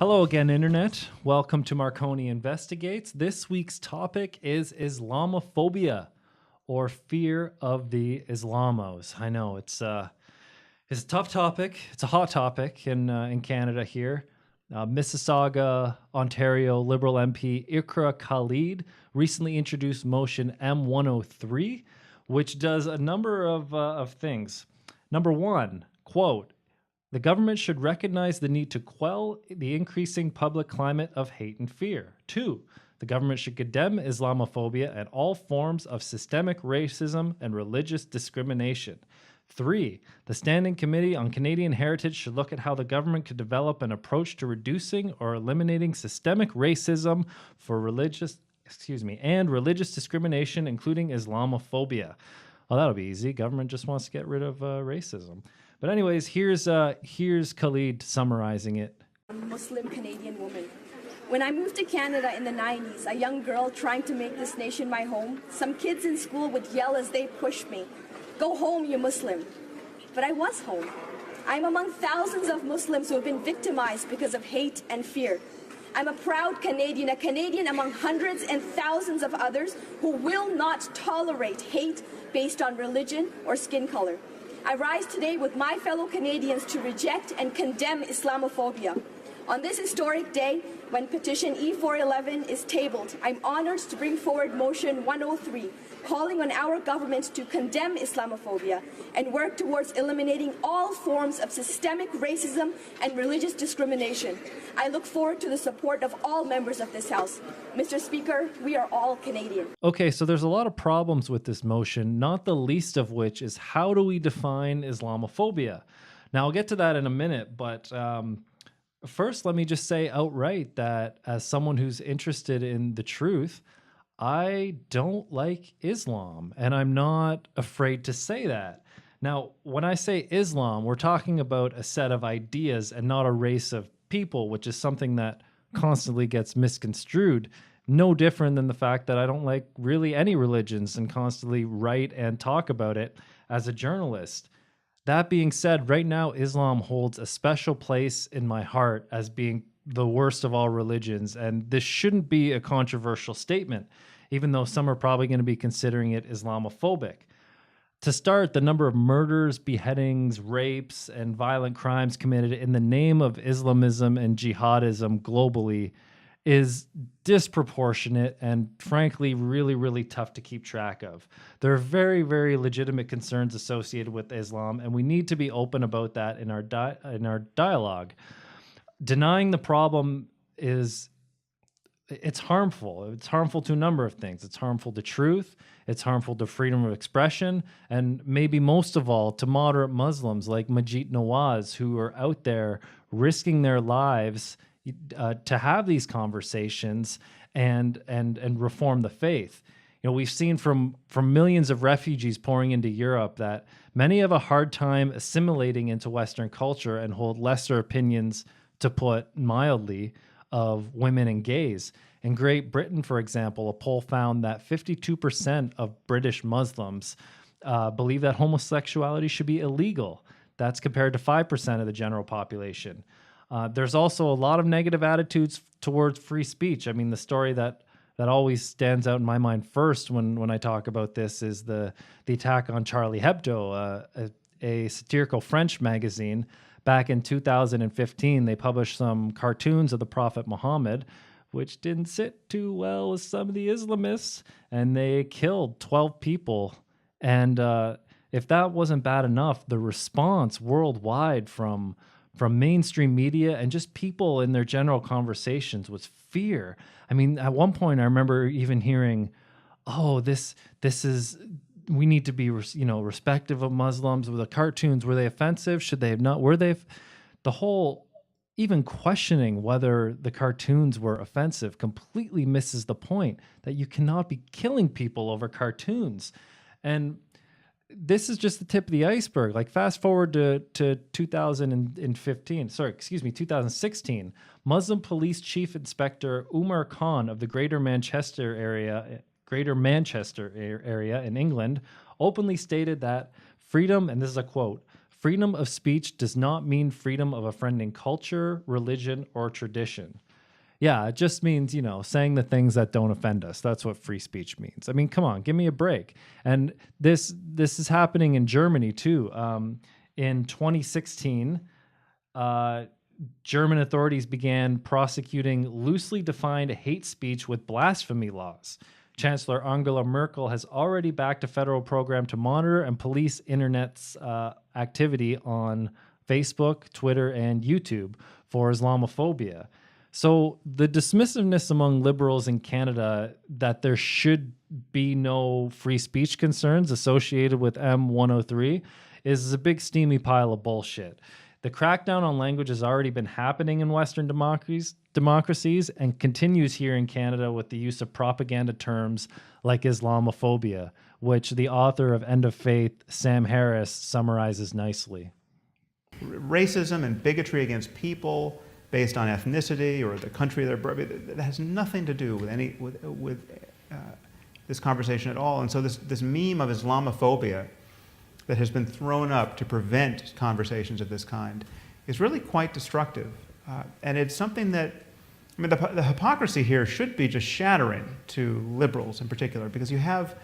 Hello again, Internet. Welcome to Marcone Investigates. This week's topic is Islamophobia, or fear of the Islamos. I know it's a tough topic. It's a hot topic in Canada here. Mississauga, Ontario Liberal MP Iqra Khalid recently introduced motion M103, which does a number of things. Number one, quote, the government should recognize the need to quell the increasing public climate of hate and fear. 2. The government should condemn Islamophobia and all forms of systemic racism and religious discrimination. 3. The Standing Committee on Canadian Heritage should look at how the government could develop an approach to reducing or eliminating systemic racism for religious discrimination, including Islamophobia. Well, that'll be easy. Government just wants to get rid of racism. But anyways, here's Khalid summarizing it. I'm a Muslim Canadian woman. When I moved to Canada in the 90s, a young girl trying to make this nation my home, some kids in school would yell as they pushed me, "Go home, you Muslim." But I was home. I'm among thousands of Muslims who have been victimized because of hate and fear. I'm a proud Canadian, a Canadian among hundreds and thousands of others who will not tolerate hate based on religion or skin color. I rise today with my fellow Canadians to reject and condemn Islamophobia. On this historic day, when petition E411 is tabled, I'm honored to bring forward motion 103, calling on our government to condemn Islamophobia and work towards eliminating all forms of systemic racism and religious discrimination. I look forward to the support of all members of this House. Mr. Speaker, we are all Canadian. Okay, so there's a lot of problems with this motion, not the least of which is how do we define Islamophobia? Now, I'll get to that in a minute, but first, let me just say outright that as someone who's interested in the truth, I don't like Islam, and I'm not afraid to say that. Now, when I say Islam, we're talking about a set of ideas and not a race of people, which is something that constantly gets misconstrued. No different than the fact that I don't like really any religions and constantly write and talk about it as a journalist. That being said, right now, Islam holds a special place in my heart as being the worst of all religions, and this shouldn't be a controversial statement, even though some are probably going to be considering it Islamophobic. To start, the number of murders, beheadings, rapes, and violent crimes committed in the name of Islamism and jihadism globally is disproportionate and frankly really, really tough to keep track of. There are very, very legitimate concerns associated with Islam, and we need to be open about that in our dialogue. Denying the problem it's harmful. It's harmful to a number of things. It's harmful to truth, it's harmful to freedom of expression, and maybe most of all to moderate Muslims like Majid Nawaz, who are out there risking their lives to have these conversations and reform the faith. You know, we've seen from millions of refugees pouring into Europe that many have a hard time assimilating into Western culture and hold lesser opinions, to put mildly, of women and gays. In Great Britain, for example, a poll found that 52% of British Muslims believe that homosexuality should be illegal. That's compared to 5% of the general population. There's also a lot of negative attitudes towards free speech. I mean, the story that always stands out in my mind first when I talk about this is the attack on Charlie Hebdo, a satirical French magazine. Back in 2015, they published some cartoons of the Prophet Muhammad, which didn't sit too well with some of the Islamists, and they killed 12 people. And if that wasn't bad enough, the response worldwide from mainstream media and just people in their general conversations was fear. I mean, at one point, I remember even hearing, "Oh, this is." We need to be, respective of Muslims. Were the cartoons, were they offensive? Should they have not? Were they? The whole, even questioning whether the cartoons were offensive completely misses the point that you cannot be killing people over cartoons. And this is just the tip of the iceberg. Like fast forward to 2016, Muslim Police Chief Inspector Umar Khan of the Greater Manchester area in England openly stated that freedom, and this is a quote, Freedom of speech does not mean freedom of offending culture, religion, or tradition. Yeah, it just means, saying the things that don't offend us. That's what free speech means. I mean, come on, give me a break. And this is happening in Germany too. In 2016, German authorities began prosecuting loosely defined hate speech with blasphemy laws. Chancellor Angela Merkel has already backed a federal program to monitor and police internet's activity on Facebook, Twitter, and YouTube for Islamophobia. So the dismissiveness among liberals in Canada that there should be no free speech concerns associated with M103 is a big steamy pile of bullshit. The crackdown on language has already been happening in Western democracies and continues here in Canada with the use of propaganda terms like Islamophobia, which the author of End of Faith, Sam Harris, summarizes nicely. Racism and bigotry against people based on ethnicity or the country they're born, that has nothing to do with this conversation at all. And so this meme of Islamophobia that has been thrown up to prevent conversations of this kind is really quite destructive. And it's something that, the hypocrisy here should be just shattering to liberals in particular, because you have,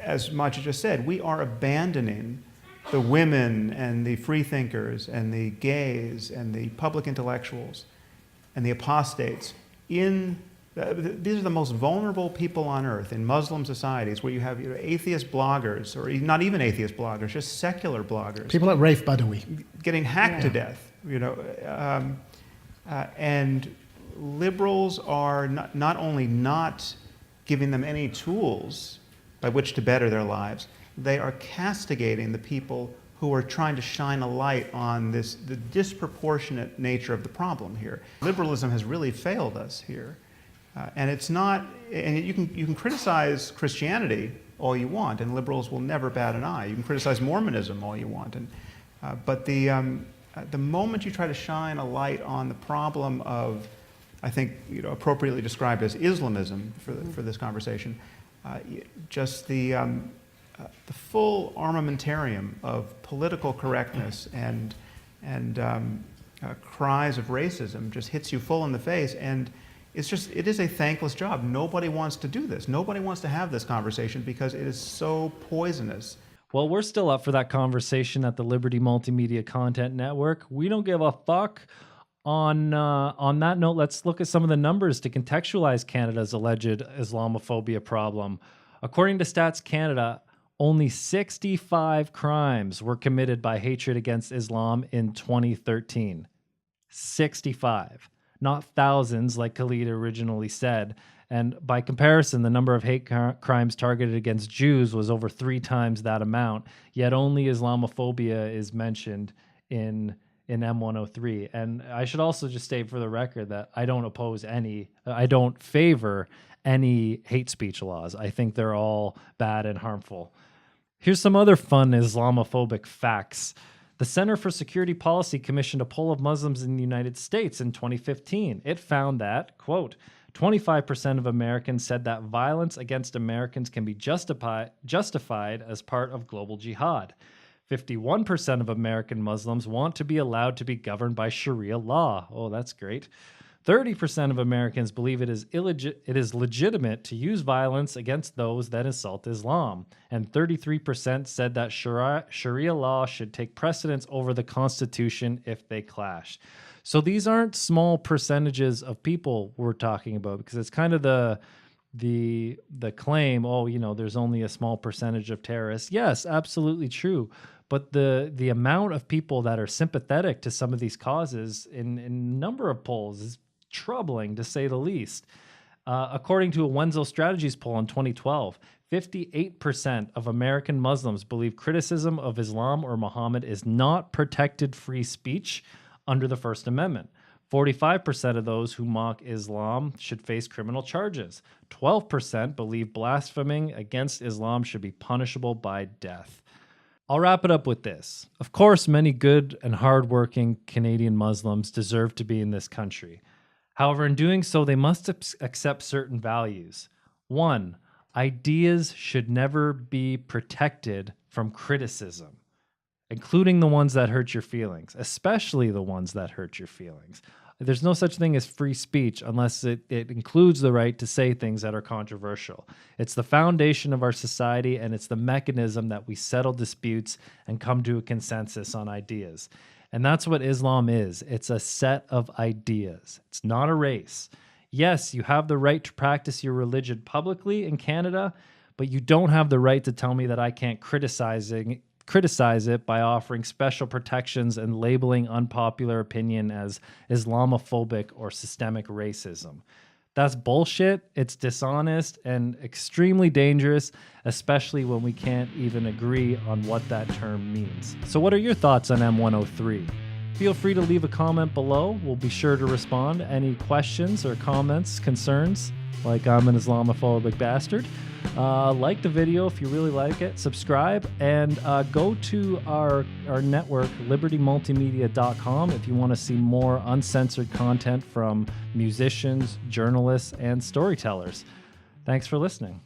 as Machi just said, we are abandoning the women and the freethinkers and the gays and the public intellectuals and the apostates in these are the most vulnerable people on earth in Muslim societies, where you have atheist bloggers, or not even atheist bloggers, just secular bloggers. People like Rafe Badawi. Getting hacked to death, and liberals are not only not giving them any tools by which to better their lives, they are castigating the people who are trying to shine a light on the disproportionate nature of the problem here. Liberalism has really failed us here. And it's not, and you can criticize Christianity all you want, and liberals will never bat an eye. You can criticize Mormonism all you want, but the moment you try to shine a light on the problem of, I think, appropriately described as Islamism for this conversation, just the full armamentarium of political correctness and cries of racism just hits you full in the face. And it is a thankless job. Nobody wants to do this. Nobody wants to have this conversation because it is so poisonous. Well, we're still up for that conversation at the Liberty Multimedia Content Network. We don't give a fuck. On that note, let's look at some of the numbers to contextualize Canada's alleged Islamophobia problem. According to Stats Canada, only 65 crimes were committed by hatred against Islam in 2013. 65. Not thousands, like Khalid originally said. And by comparison, the number of hate crimes targeted against Jews was over 3 times that amount, yet only Islamophobia is mentioned in M103. And I should also just state for the record that I don't favor any hate speech laws. I think they're all bad and harmful. Here's some other fun Islamophobic facts. The Center for Security Policy commissioned a poll of Muslims in the United States in 2015. It found that, quote, 25% of Americans said that violence against Americans can be justified as part of global jihad. 51% of American Muslims want to be allowed to be governed by Sharia law. Oh, that's great. 30% of Americans believe it is legitimate to use violence against those that insult Islam. And 33% said that Sharia law should take precedence over the Constitution if they clash. So these aren't small percentages of people we're talking about, because it's kind of the claim, there's only a small percentage of terrorists. Yes, absolutely true. But the amount of people that are sympathetic to some of these causes in a number of polls is troubling, to say the least. According to a Wenzel Strategies poll in 2012, 58% of American Muslims believe criticism of Islam or Muhammad is not protected free speech under the First Amendment. 45% of those who mock Islam should face criminal charges. 12% believe blaspheming against Islam should be punishable by death. I'll wrap it up with this. Of course, many good and hardworking Canadian Muslims deserve to be in this country. However, in doing so, they must accept certain values. 1, ideas should never be protected from criticism. including the ones that hurt your feelings, especially the ones that hurt your feelings. There's no such thing as free speech unless it includes the right to say things that are controversial. It's the foundation of our society, and it's the mechanism that we settle disputes and come to a consensus on ideas. And that's what Islam is. It's a set of ideas. It's not a race. Yes, you have the right to practice your religion publicly in Canada, but you don't have the right to tell me that I can't criticize it by offering special protections and labeling unpopular opinion as Islamophobic or systemic racism. That's bullshit. It's dishonest and extremely dangerous, especially when we can't even agree on what that term means. So what are your thoughts on M103? Feel free to leave a comment below. We'll be sure to respond. Any questions or comments, concerns, like I'm an Islamophobic bastard, like the video if you really like it, subscribe, and go to our network, libertymultimedia.com, if you want to see more uncensored content from musicians, journalists, and storytellers. Thanks for listening.